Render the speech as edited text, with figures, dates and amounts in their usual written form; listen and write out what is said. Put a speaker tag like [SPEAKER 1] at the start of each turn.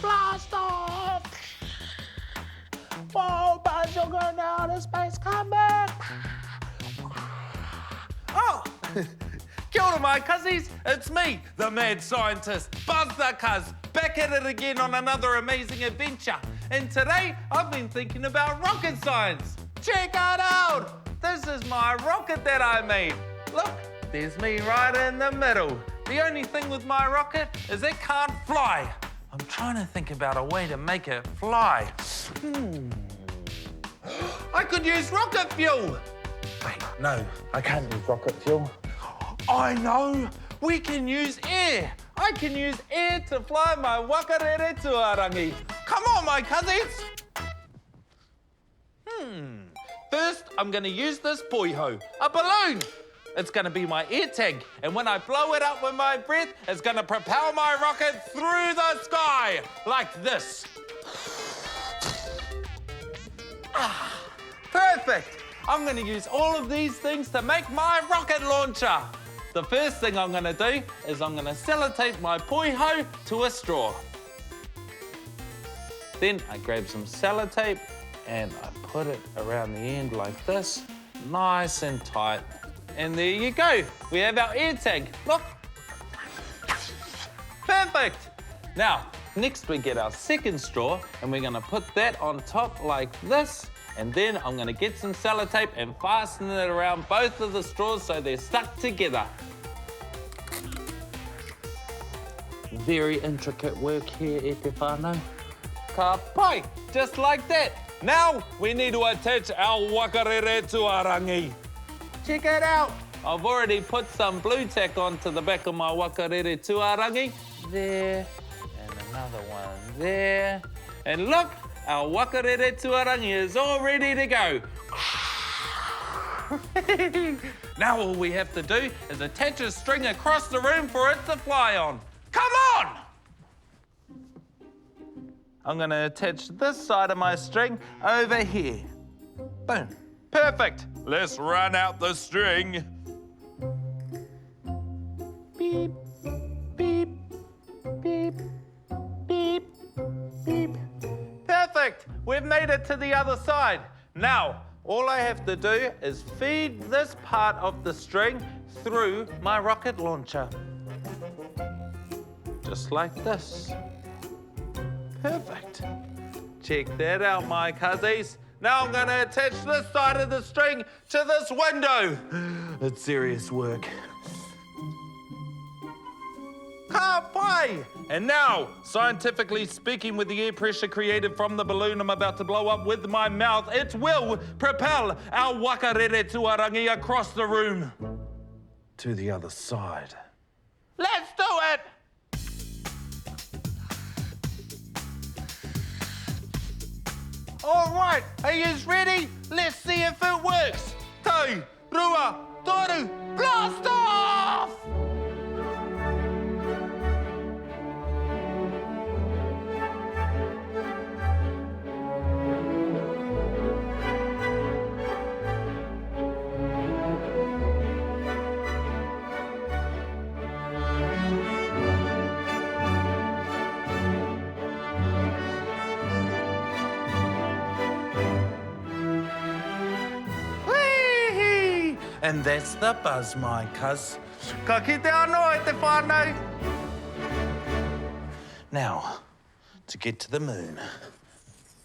[SPEAKER 1] blast off! Whoa, Buzz, you're going to outer space, come back!
[SPEAKER 2] Oh! Kia ora, my cuzzies. It's me, the mad scientist, Buzz the Cuz, back at it again on another amazing adventure. And today, I've been thinking about rocket science. Check it out! This is my rocket that I made. Look, there's me right in the middle. The only thing with my rocket is it can't fly. I'm trying to think about a way to make it fly. I could use rocket fuel. Wait, no, I can't use rocket fuel. I know! We can use air! I can use air to fly my wakarere tuarangi. Come on, my cousins! First, I'm going to use this poiho, a balloon. It's going to be my air tank, and when I blow it up with my breath, it's going to propel my rocket through the sky, like this. Perfect! I'm going to use all of these things to make my rocket launcher. The first thing I'm going to do is I'm going to sellotape my poiho to a straw. Then I grab some sellotape and I put it around the end like this, nice and tight. And there you go. We have our air tank. Look. Perfect. Now, next we get our second straw and we're going to put that on top like this. And then I'm going to get some sellotape and fasten it around both of the straws so they're stuck together. Very intricate work here, e te whānau. Ka pai, just like that. Now we need to attach our wakarere tuarangi. Check it out. I've already put some blue tack onto the back of my wakarere tuarangi. There, and another one there. And look, our wakarere tuarangi is all ready to go. Now all we have to do is attach a string across the room for it to fly on. Come on! I'm going to attach this side of my string over here. Boom. Perfect. Let's run out the string. Beep, beep, beep, beep, beep. Perfect. We've made it to the other side. Now, all I have to do is feed this part of the string through my rocket launcher. Just like this. Perfect. Check that out, my cuzzies. Now I'm going to attach this side of the string to this window. It's serious work. Ka pai! And now, scientifically speaking, with the air pressure created from the balloon I'm about to blow up with my mouth, it will propel our wakarere tuarangi across the room to the other side. Let's do it! All right, are you ready? Let's see if it works. Toi, rua, toru, blast off! And that's the buzz, my cuz. Ka kite anō e te whānau. Now, to get to the moon.